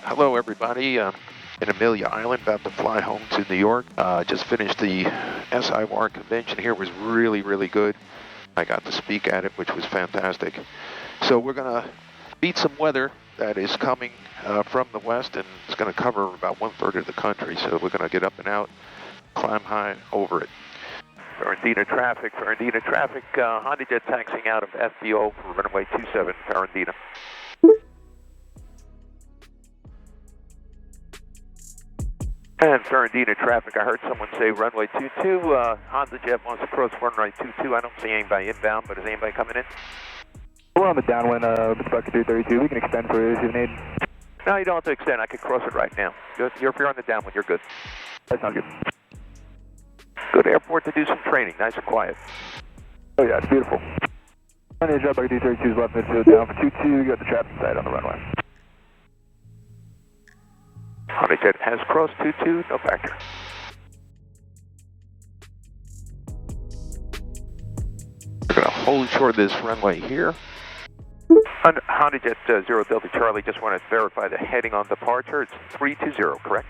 Hello, everybody. In Amelia Island, about to fly home to New York. Just finished the SIOR convention here. It was really, really good. I got to speak at it, which was fantastic. So we're going to beat some weather that is coming from the west, and it's going to cover about 1/3 of the country. So we're going to get up and out, climb high over it. Fernandina traffic, HondaJet taxiing out of FBO for runway 27, Fernandina. And Fernandina traffic, I heard someone say runway 22, HondaJet wants to cross runway 22. I don't see anybody inbound, but is anybody coming in? We're on the downwind, Bucket 332. We can extend for you if you need. No, you don't have to extend. I can cross it right now. If you're on the downwind, you're good. That sounds good. Good airport to do some training, nice and quiet. Oh yeah, it's beautiful. Bucket 332 is left midfield down for 22. You got the traffic side on the runway. HondaJet has crossed 22, no factor. We're going to hold short this runway here. HondaJet 0 Delta Charlie, just want to verify the heading on departure. It's 320, correct?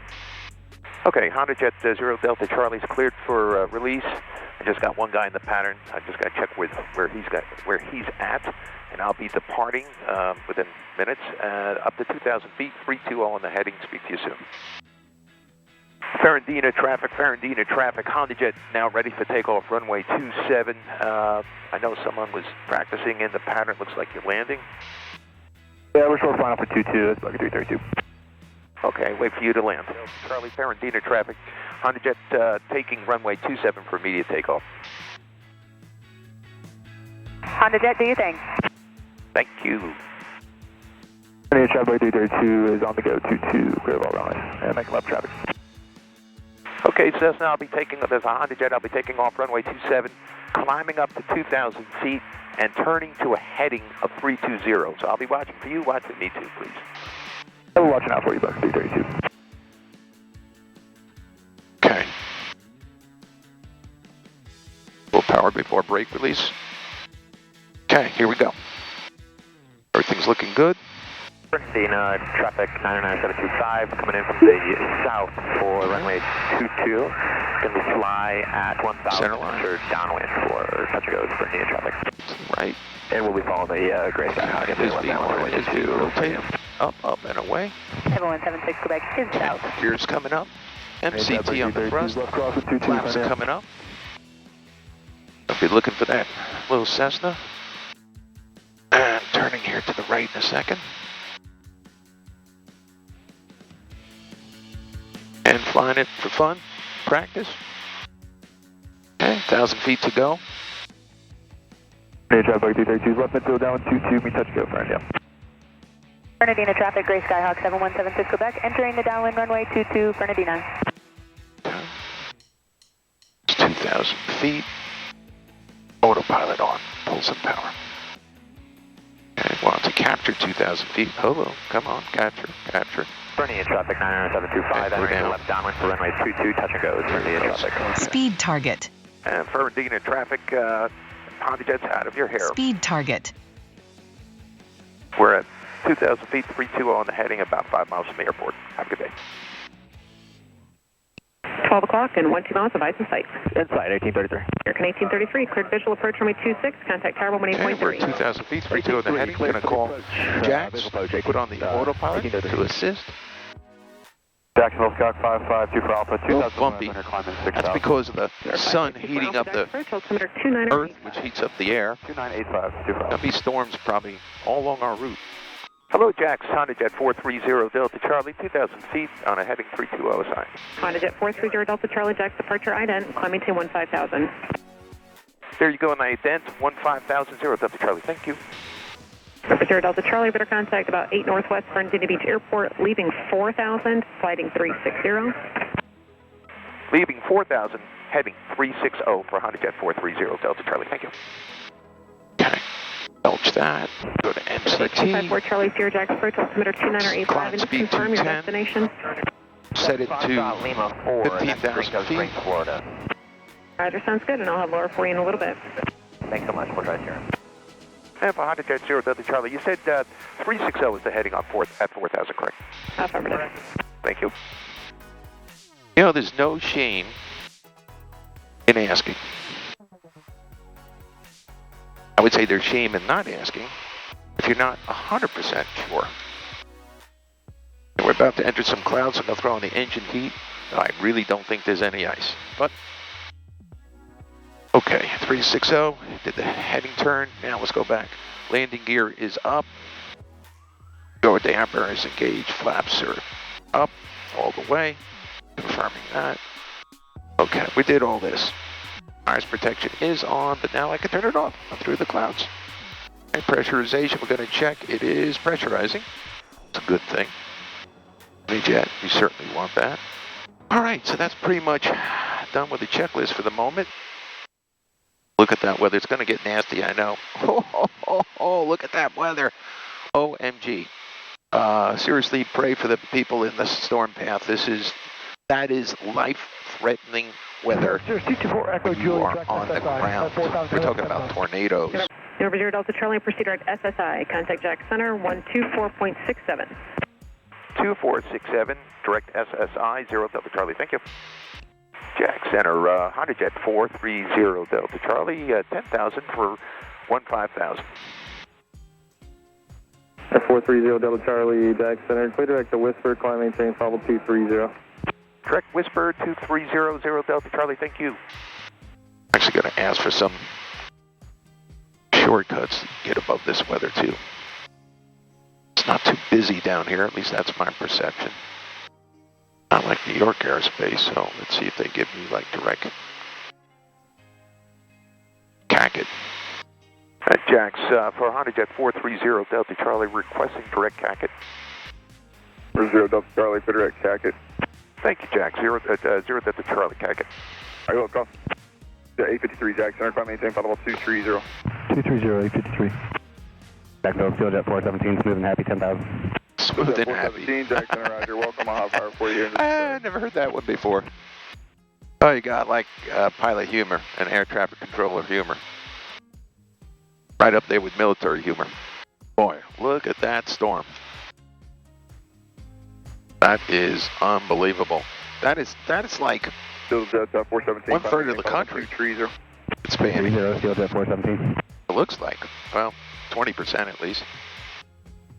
Okay, HondaJet 0 Delta Charlie's cleared for release. I just got one guy in the pattern. I just got to check where he's at, and I'll be departing within minutes. Up to 2,000 feet, 320 on the heading. Speak to you soon. Fernandina traffic, HondaJet now ready for takeoff, runway 27. I know someone was practicing in the pattern. Looks like you're landing. Yeah, we're short flying for 22. That's Bucket 332. Okay, wait for you to land. Charlie, Fernandina traffic, HondaJet taking runway 27 for immediate takeoff. HondaJet, do your thing. Thank you. Fernandina traffic 332 is on the go, 22, clear of all runways, and making left traffic. Okay, Cessna, there's a HondaJet, I'll be taking off runway 27, climbing up to 2,000 feet, and turning to a heading of 320. So I'll be watching for you, watch for me too, please. We're watching out for you, Bucket 332. Okay. Full power before brake release. Okay, here we go. Everything's looking good. Fernandina traffic 99725 coming in from the south for runway 22. Going to fly at 1,000 meters downwind for touch and goes Fernandina traffic. Right. And we'll be following the gray sky. Rotate up and away. 7176 Quebec is south. Gears coming up. MCT on the thrust. Flaps are coming up. I'll be looking for that little Cessna. And turning here to the right in a second. And flying it for fun, practice. Okay, 1,000 feet to go. Fernandina traffic 332 left midfield down 22, me touch go, Fernandina. Fernandina traffic, Gray Skyhawk 7176 Quebec, entering the downwind runway 22, Fernandina. It's 2,000 feet. Autopilot on, pull some power. Okay, want to capture 2,000 feet. Hello, come on, capture. Fernandina traffic 99725, entering left downwind for runway 22, touch and goes Fernandina traffic. Speed target. And Fernandina traffic, HondaJet's out of your hair. Speed target. We're at 2,000 feet, 320 on the heading, about 5 miles from the airport. Have a good day. 12 o'clock and 12 miles of ice in sight. Inside 1833. American 1833, cleared visual approach runway 26, contact tower 18.3. Okay, we're at 2,000 feet, 320 on the heading. We're going to call Jax, put on the autopilot to assist. Jacksonville Scout 552 for Alpha 2000. Bumpy. That's because of the sun heating up the earth, which heats up the air. 298525. There'll be storms probably all along our route. Hello, Jax, HondaJet 430 Delta Charlie, 2,000 feet on a heading 320 assign. HondaJet 430 Delta Charlie, Jax departure ident, climbing to 15,000. There you go, and I ident 15,000 Delta Charlie. Thank you. 0 Delta Charlie, better contact about 8 Northwest Fernandina Beach Airport, leaving 4,000, flighting 360. Leaving 4,000, heading 360 for HondaJet 430 Delta Charlie. Thank you. Okay. Belch that. Go to MCT. 254 Charlie Sierra Jax approach altimeter 2985 and just confirm your destination. Set it to 15,000 feet. Roger, sounds good, and I'll have Laura for you in a little bit. Thanks so much. We'll try to And for HondaJet 0 Delta Charlie, you said 360 is the heading on at 4,000, correct? Affirmative. Thank you. You know, there's no shame in asking. I would say there's shame in not asking if you're not 100% sure. And we're about to enter some clouds, so I'm going to throw on the engine heat. I really don't think there's any ice, but okay, 360, did the heading turn. Now let's go back. Landing gear is up. Go damper is engaged. Flaps are up all the way. Confirming that. Okay, we did all this. Tires protection is on, but now I can turn it off. I'm through the clouds. And pressurization, we're going to check. It is pressurizing. It's a good thing. Jet, we certainly want that. All right, so that's pretty much done with the checklist for the moment. Look at that weather. It's going to get nasty, I know. Oh, look at that weather. OMG. Seriously, pray for the people in the storm path. That is life-threatening weather when you are on the ground. We're talking about tornadoes. November 0 Delta Charlie, proceed direct SSI. Contact Jack Center 124.67. 2467, direct SSI, 0 Delta Charlie. Thank you. Jack Center, HondaJet 430 Delta Charlie, 10,000 for 15,000. 430 Delta Charlie, Jack Center. Clear direct to Whisper, climb maintain, level 230. Direct Whisper 2300 Delta Charlie, thank you. Actually going to ask for some shortcuts to get above this weather too. It's not too busy down here, at least that's my perception. Not like New York airspace, so let's see if they give me like direct CACet. Jax, for HondaJet 430 Delta Charlie, requesting direct CACet. 0 Delta Charlie, for direct CACet. Thank you, Jack. 0 Delta Charlie, CACet. I will call. 853 Jack Center, climb maintain, level 230. 230, 853. Jack Center, Field Jet 417, smooth and happy, 10,000. Smooth and happy. 417, Jack Center, Roger. Welcome, I'll fire for you here. I never heard that one before. Oh, you got like pilot humor and air traffic controller humor. Right up there with military humor. Boy, look at that storm. That is unbelievable. That is like 417, 1/3 of the country. 230. It's spanning. 30, Field Jet 417. It looks like, well, 20% at least.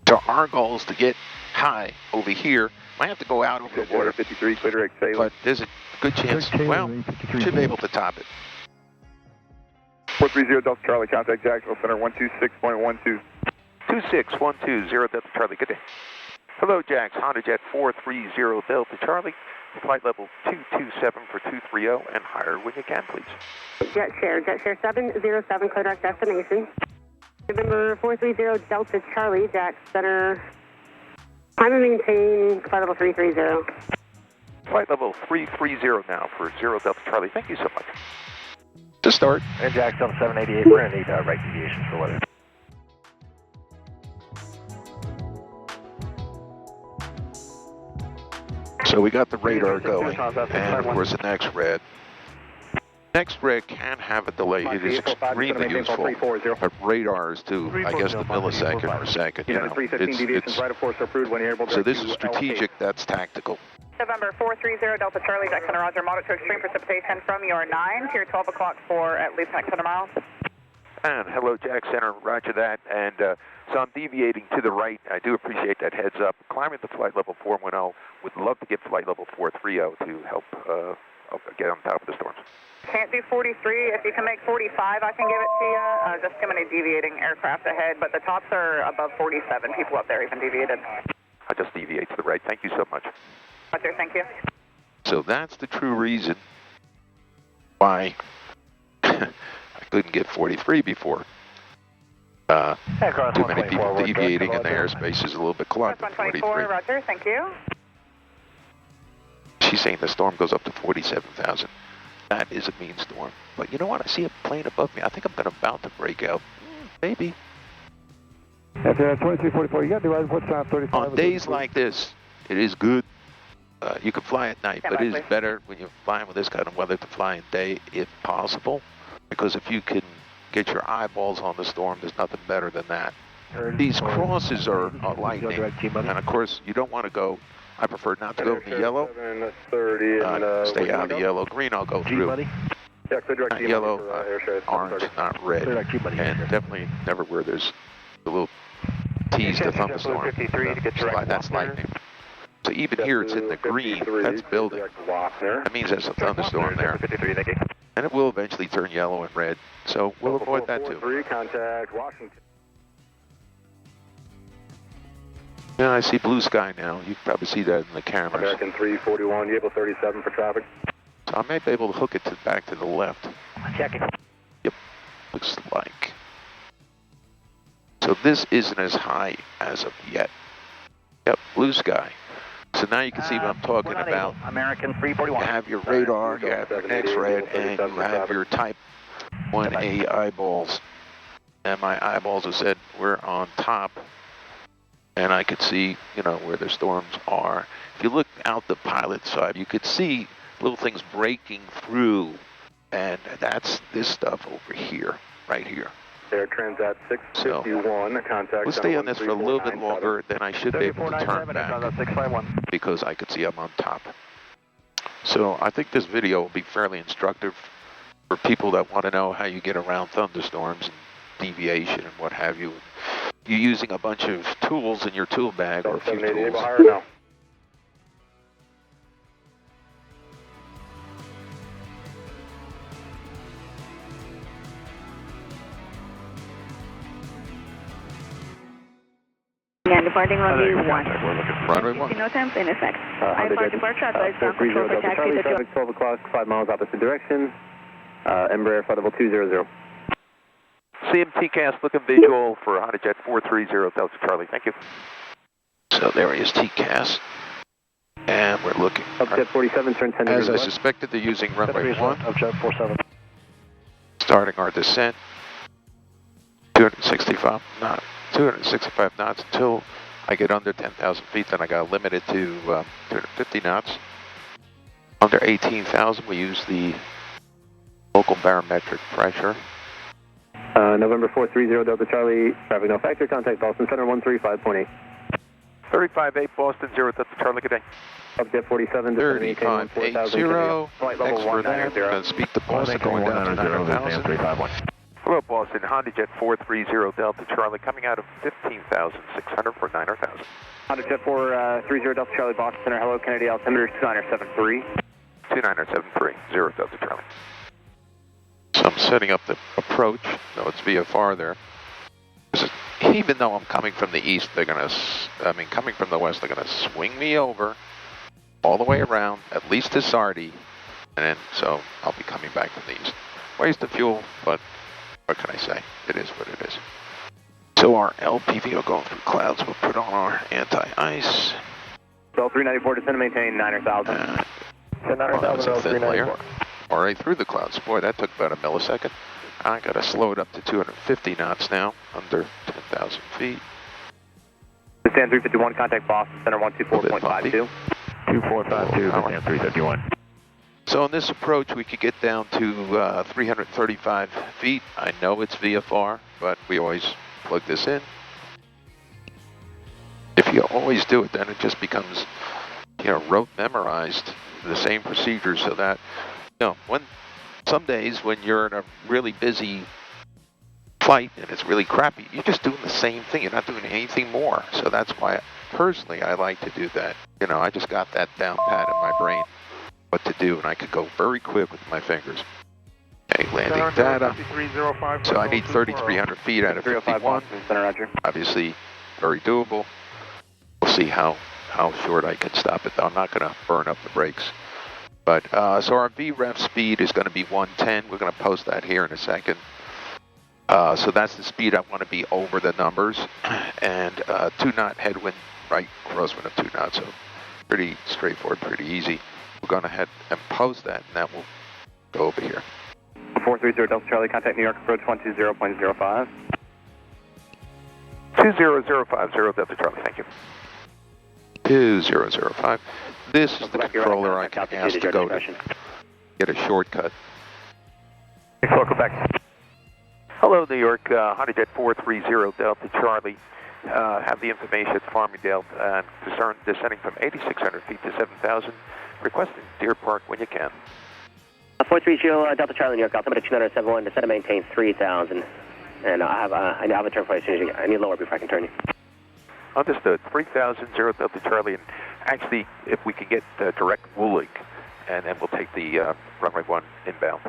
So our goal is to get high over here. Might have to go out over the water, 53, clear direct Taylor. but there's a good chance, well, should be able to top it. 430 Delta Charlie, contact Jacksonville Center 126.12. 2612 Delta Charlie, good day. Hello, Jax, HondaJet 430 Delta Charlie, flight level 227 for 230 and higher when you can, please. Jet share 707, clear direct destination. November 430 Delta Charlie, Jack Center. Climb and maintain, flight level 330. Flight level 330 now for 0 Delta Charlie, thank you so much. To start. And Jackson 788, we're going to need right deviations for weather. So we got the radar going, and of course the next red. Next red can have a delay. It is extremely useful, but radars do, I guess, the millisecond or second. You know, so this is strategic, that's tactical. November 430 Delta Charlie, Jack Center, Roger. Moderate to extreme precipitation from your 9 to your 12 o'clock for at least 600 miles. And hello, Jack Center, roger that. And so I'm deviating to the right. I do appreciate that heads up. Climbing to flight level 410. Would love to get flight level 430 to help get on top of the storms. Can't do 43. If you can make 45, I can give it to you. Just too many deviating aircraft ahead, but the tops are above 47. People up there even deviated. I'll just deviate to the right. Thank you so much. Roger, thank you. So that's the true reason why I couldn't get 43 before. Too many people deviating and the airspace is a little bit clogged. 124, Roger, thank you. She's saying the storm goes up to 47,000. That is a mean storm. But you know what? I see a plane above me. I think I'm about to break out. Maybe. After 2344, you got the right report time 35. On days like this, it is good. You can fly at night, but it is better when you're flying with this kind of weather to fly in day if possible. Because if you can get your eyeballs on the storm. There's nothing better than that. These crosses are lightning, and of course you don't want to go. I prefer not to go in the yellow. 30 Stay out of the yellow. Green I'll go through. Yeah, clear direct Not yellow, orange, not red, and definitely never where there's a little tease to thunderstorm. That's lightning. So even here it's in the green. That's building. That means there's a thunderstorm there, and it will eventually turn yellow and red. So we'll avoid that too. Contact Washington. Yeah, I see blue sky now. You can probably see that in the cameras. American 341, you able 37 for traffic? So I may be able to hook it back to the left. Checking. Yep, looks like. So this isn't as high as of yet. Yep, blue sky. So now you can see what I'm talking about. American 341. You have your radar, you have your X-ray, and you have your Type 1A eyeballs. And my eyeballs have said we're on top. And I could see, you know, where the storms are. If you look out the pilot side, you could see little things breaking through. And that's this stuff over here, right here. Air Transat 651, contact. We'll stay on this for a little bit longer, then I should be able to turn back because I could see I'm on top. So I think this video will be fairly instructive for people that want to know how you get around thunderstorms and deviation and what have you. You're using a bunch of tools in your tool bag or a few tools. Yeah, departing runway 1. Runway 1. No time in effect. I apart departure advice ground control for taxi to traffic 12 o'clock, 5 miles opposite direction. Embraer flight level 200. CMTCAS looking visual for HondaJet 430 Delta Charlie. Thank you. So there he is, TCAS. And we're looking. Upjet 47, turn 10 As I suspected, they're using runway 1. Upjet 47. Starting our descent. 265 knots until I get under 10,000 feet. Then I got limited to 250 knots. Under 18,000, we use the local barometric pressure. November 430 Delta Charlie, traffic no factor, contact Boston Center 135.8. 35.8 Boston 0 Delta Charlie, good day. Upjet 47, 35.80, thanks for that. Going to speak to Boston, going down to 9,000. Hello Boston, HondaJet 430 Delta Charlie, coming out of 15,600 for 9,000. HondaJet 430 Delta Charlie, Boston Center, hello, Kennedy, altimeter 2973. 2973, 0 Delta Charlie. So I'm setting up the approach. No, it's VFR there. Even though I'm coming from the east, coming from the west, they're gonna swing me over all the way around, at least to Sardi, and then so I'll be coming back from the east. Waste of fuel, but what can I say? It is what it is. So our LPV will go through clouds. We'll put on our anti-ice. Bell 394 descend and maintain 9,000. That's a thin layer. All right, through the clouds. Boy, that took about a millisecond. I got to slow it up to 250 knots now, under 10,000 feet. Descend 351, contact Boston Center 124.52. 2452, descend 351. So on this approach, we could get down to 335 feet. I know it's VFR, but we always plug this in. If you always do it, then it just becomes, rote memorized, the same procedure, so that, some days when you're in a really busy flight and it's really crappy, you're just doing the same thing. You're not doing anything more. So that's why, personally, I like to do that. I just got that down pat in my brain, what to do, and I could go very quick with my fingers. Okay, landing data. So I need 3,300 feet out of 51. Obviously, very doable. We'll see how short I can stop it, though. I'm not going to burn up the brakes. But, so our VREF speed is going to be 110. We're going to post that here in a second. So that's the speed I want to be over the numbers. And 2-knot headwind, right, crosswind of 2 knots. So pretty straightforward, pretty easy. We're going to head and post that, and that will go over here. 430 Delta Charlie, contact New York approach 120.05. 20050 Delta Charlie, thank you. 2005. This is the controller I can ask to go to get a shortcut. Welcome back. Hello, New York, HondaJet 430 Delta Charlie. Have the information at Farmingdale and descending from 8,600 feet to 7,000. Requesting Deer Park when you can. 430 Delta Charlie, New York, altimeter 271, descend and maintain 3,000. And I have a turn for you as soon as you get. I need lower before I can turn you. Understood. 3,000 Delta Charlie, and actually, if we can get direct Woolig, and then we'll take the runway 1 inbound.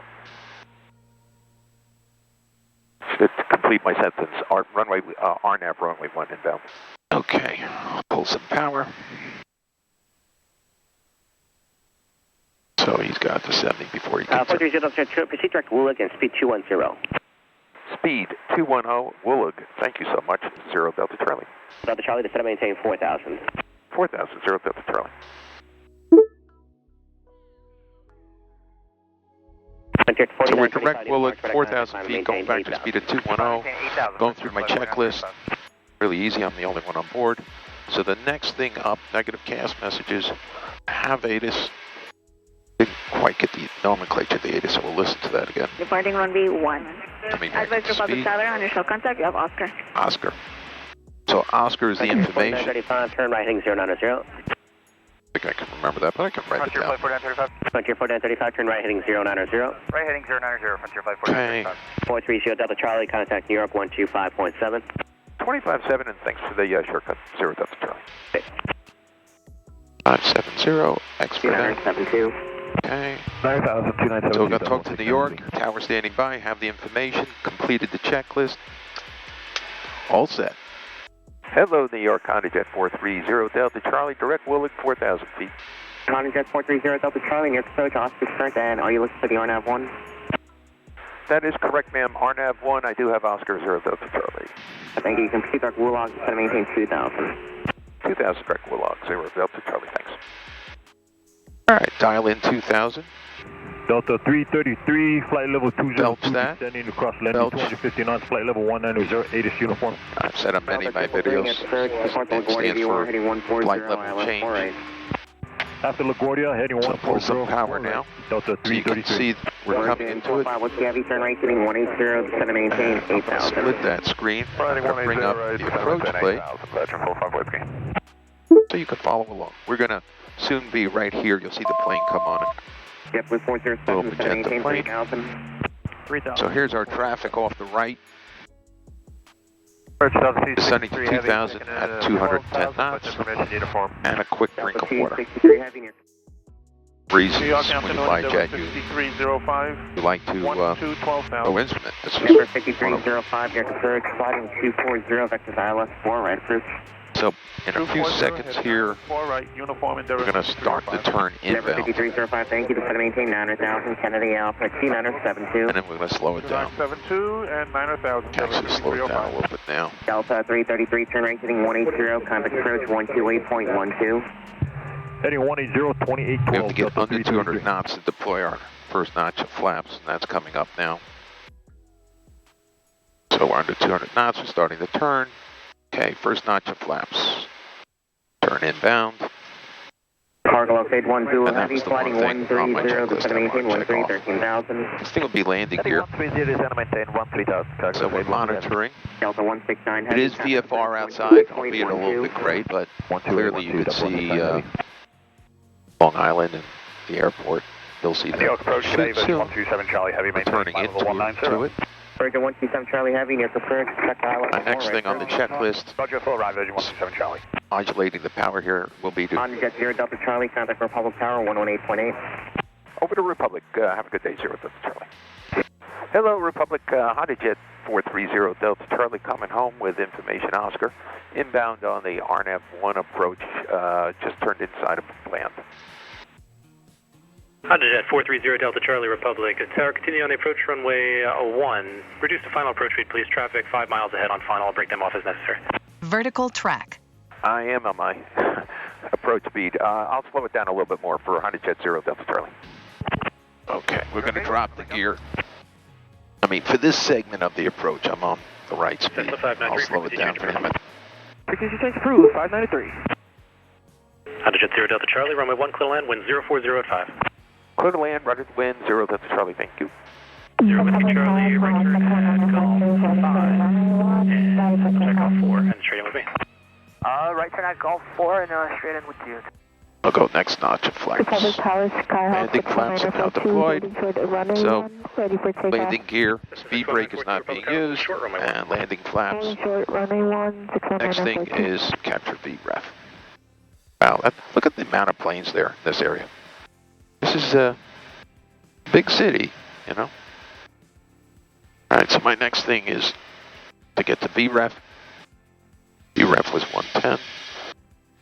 To complete my sentence, RNAV runway 1 inbound. Okay, I'll pull some power. So he's got to 70 before he gets 430 Delta Charlie, proceed direct Woolig and speed 210. Speed 210, Woolig. Thank you so much. 0 Delta Charlie. Delta Charlie, descend and maintain 4,000. 4,000, 0 Delta Charlie. So we're direct Woolig, 4,000 feet, going back to speed of 210, going through my checklist. Really easy, I'm the only one on board. So the next thing up, negative CAS messages, have ATIS. Didn't quite get the nomenclature of the ATIS, so we'll listen to that again. Departing runway 1. Advise your public Tyler on your show contact, you have Oscar. Oscar. So Oscar is the information. 35, turn right heading 090. I think I can remember that, but I can write it down. Frontier 4935, turn right heading 090. Right heading 090, Frontier 5435. Okay. 430 Delta Charlie, contact New York 125.7. 25.7, and thanks for the shortcut, 0 Delta Charlie. 570, expedite. 972. Okay. 9,000, 297. So we got to talk to New York, tower standing by, have the information, completed the checklist. All set. Hello, New York, HondaJet 430 Delta Charlie, direct Woolig, 4,000 feet. HondaJet 430 Delta Charlie, near approach, Oscar current, and are you looking for the RNAV 1? That is correct, ma'am. RNAV 1, I do have Oscar 0 Delta Charlie. Thank you. You can proceed direct Woolog, descend and maintain 2,000. 2,000 direct Woolig, 0 Delta Charlie, thanks. All right, dial in 2,000. Delta 333, flight level 202, that. descending across landing 250 knots, flight level 190, ATIS uniform. I've said on many of my videos, it stands for flight level change. After LaGuardia, heading So pull some power now. Delta So you can 333. see we're coming into it. What's the Aviation right heading 180, descend and maintain I'm going to 8,000. split that screen. I'm going to bring up the approach plate so you can follow along. We're going to soon be right here. You'll see the plane come on. Yep, with 407, descend and maintain 3,000. So here's our traffic off the right. Descending to 2,000 at 210 knots. And a quick drink of water. Reasons when you fly jet, you like to go instrument. This is Number one of them. 5305, near approach, sliding 240, vectors ILS 4, right approach. So in a few seconds here, we're going to start the turn Number inbound. 5305, thank you, descend and maintain 900,000, Kennedy Alpha 2972. And then we're going to slow it down. 72 and 900,000. Actually slow it down a little bit now. Delta 333, turn right heading 180, contact approach 128.12. Heading 180, 2812. We have to get Delta under 200 333. knots to deploy our first notch of flaps, and that's coming up now. So we're under 200 knots, we're starting the turn. Okay, first notch of flaps. Turn inbound. Cargo fade 10, And that heavy was the sliding one thing on my 130, checklist descend I and maintain want to check 13,000. This thing will be landing gear. 130, descend and maintain 13,000. So we're monitoring. Delta 169, It heavy. is VFR outside, albeit a little bit gray, but clearly you can see Long Island and the airport. You'll see New York that approach today, soon. 127 Charlie Heavy, We're turning into it. Virgin 127 Charlie Heavy, near approach, check ILS 4, Our next thing on the checklist, Roger, full ride, Virgin 127 Charlie. modulating the power here, will be to HondaJet 0 Delta Charlie, contact Republic Tower 118.8. over to Republic. Have a good day, 0 Delta Charlie. Hello, Republic. HondaJet 430 Delta Charlie coming home with information, Oscar. Inbound on the RNAV 1 approach, just turned inside of land. HondaJet 430 Delta Charlie Republic. Tower, continue on the approach runway 1. Reduce the final approach speed, please. Traffic 5 miles ahead on final. I'll break them off as necessary. Vertical track. I am on my approach speed. I'll slow it down a little bit more for HondaJet 0 Delta Charlie. Okay, we're going to drop the gear. I mean, for this segment of the approach, I'm on the right speed. I'll slow it down for him. Frequency change approved, 593. HondaJet 0 Delta Charlie, runway 1, clear land, wind 040 at 5. Clear to land, rudder to wind, 0 Delta Charlie, thank you. 0 Whiskey Charlie, right turn at Golf 5, and Takeoff 4, and straight in with me. Right turn at Golf 4 and straight in with you. I'll go next notch of flaps. Landing flaps are now deployed. So, landing gear, speed brake is not being used, and landing flaps. Next thing is capture VREF. Wow, look at the amount of planes there in this area. This is a big city, you know. Alright, so my next thing is to get to VREF. VREF was 110.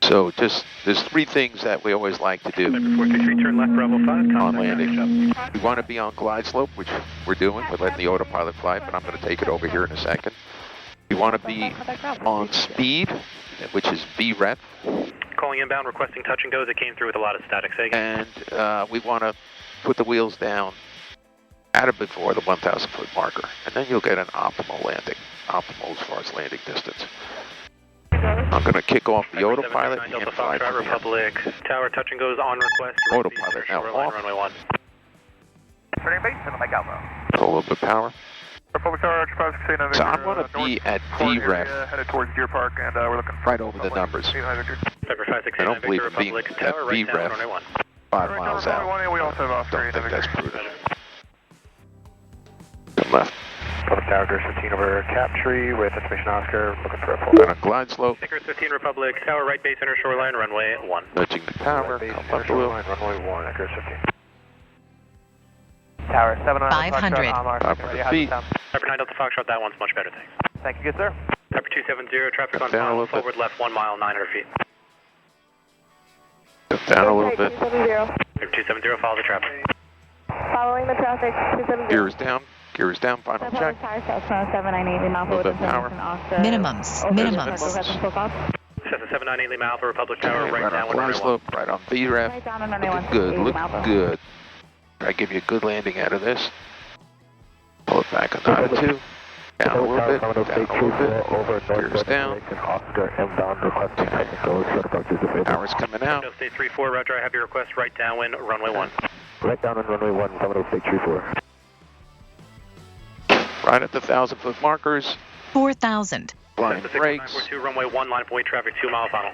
So there's three things that we always like to do 433, turn left, Bravo 5, on landing. We want to be on glide slope, which we're doing. We're letting the autopilot fly, but I'm going to take it over here in a second. We want to be on speed, which is VREF. Calling inbound, requesting touch and goes. It came through with a lot of static. Say again. And we want to put the wheels down at or before the 1,000 foot marker, and then you'll get an optimal landing, optimal as far as landing distance. I'm going to kick off the autopilot and fly from Republic Tower, touch and goes on request. Autopilot now off. Runway 1. Turning base, and Mike Alpha. A little bit of power. Republic Tower, so I'm going to be at VREF, headed towards Deer Park, and we're looking right over the numbers. I don't believe in being at VREF 5 miles out. We also have Oscar. I don't think that's prudent. Come left. Republic Tower, Ghost 15 over Captree with estimation Oscar, looking for a full. Then a glide slope. Vickers 15 Republic Tower, right base center shoreline, runway 1. Nudging the power, come up a little. Runway 1, Vickers 15. Tower 700. 500. 500 feet. Piper 9 Delta Foxtrot, that one's much better, thanks. Thank you, good sir. Piper 270, traffic on Down a final, little forward bit. left 1 mile, 900 feet. Come down a little bit. Piper 270, follow the traffic. Following the traffic, 270. Gear is down. Gear is down. Final check. A little bit of power. Minimums. Cessna 798 Lima Alpha, Republic Tower, right on down with glide runway 1. slope, right on VREF. Looking good, looking good. Try to give you a good landing out of this. Pull it back a knot or two. Down a little bit, down a little bit. Gears down. Power's coming out. Delta State 34, Roger, I have your request, right downwind, runway 1. Right down on runway 1, Commodore State 34. Right at the 1,000 foot markers. 4,000. Blind brakes. 942, runway 1, line up and wait traffic, 2 mile final.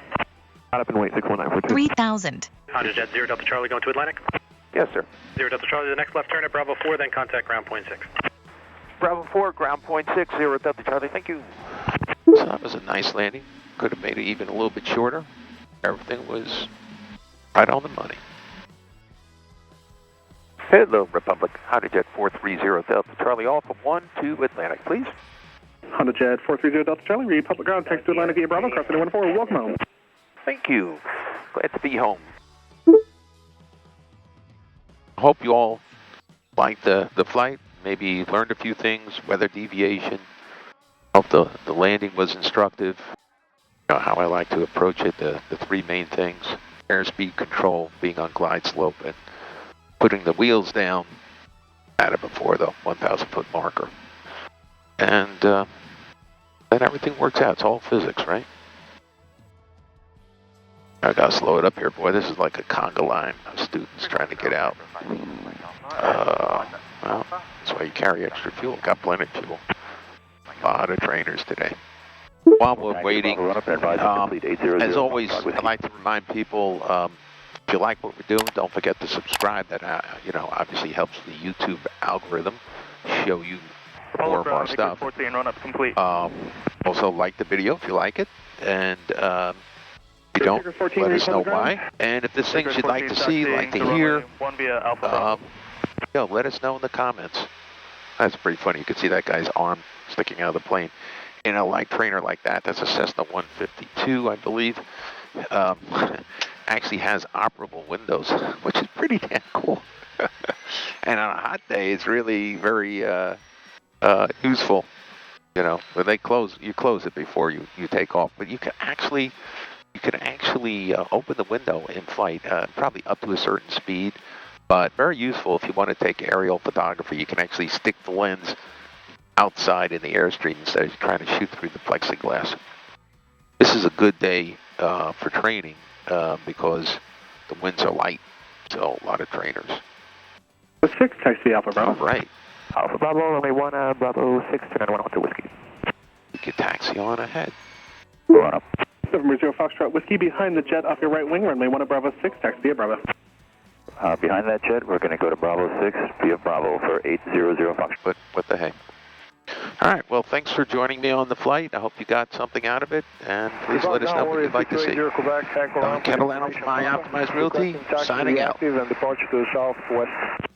Line up and wait, 61942. 3,000. HondaJet 0 Delta Charlie going to Atlantic. Yes, sir. 0 Delta Charlie, the next left turn at Bravo 4, then contact ground point 6. Bravo 4, ground point 6, 0 Delta Charlie, thank you. So that was a nice landing. Could have made it even a little bit shorter. Everything was right on the money. Hello, Republic. HondaJet 430 Delta Charlie, all from 1 to Atlantic, please. HondaJet 430 Delta Charlie, Republic Ground, text to Atlantic via Bravo, crossing 14, welcome home. Thank you. Glad to be home. Hope you all liked the flight. Maybe learned a few things, weather deviation. Hope the landing was instructive. You know how I like to approach it, the three main things. Airspeed control, being on glide slope, and putting the wheels down at or before the 1,000 foot marker. And then everything works out. It's all physics, right? I gotta slow it up here, boy. This is like a conga line of students trying to get out. Well, that's why you carry extra fuel. Got plenty of fuel. A lot of trainers today. While we're waiting, as always, I'd like to remind people, if you like what we're doing, don't forget to subscribe. That obviously helps the YouTube algorithm show you more of our stuff. Also, like the video if you like it, and if you don't, let us know why. And if there's things you'd like to see, like to hear, let us know in the comments. That's pretty funny. You can see that guy's arm sticking out of the plane. In a light trainer like that, that's a Cessna 152, I believe. Actually has operable windows, which is pretty damn cool. And on a hot day, it's really very useful. You know, when they close, you close it before you take off. But you can actually open the window in flight, probably up to a certain speed. But very useful if you want to take aerial photography. You can actually stick the lens outside in the airstream instead of trying to shoot through the plexiglass. This is a good day for training because the winds are light, so a lot of trainers. 6, taxi Alpha Bravo. All right. Alpha Bravo, runway 1, Bravo 6, turn 112 Whiskey. We could taxi on ahead. Run up. November 0 Foxtrot Whiskey, behind the jet off your right wing, runway 1 Bravo 6, taxi via Bravo. Behind that jet, we're going to go to Bravo 6 via Bravo for 800 Foxtrot. What the heck? All right, well, thanks for joining me on the flight. I hope you got something out of it, and please let us know what you'd like to see. Don Catalano from iOptimize Realty, signing out. And departure to the southwest.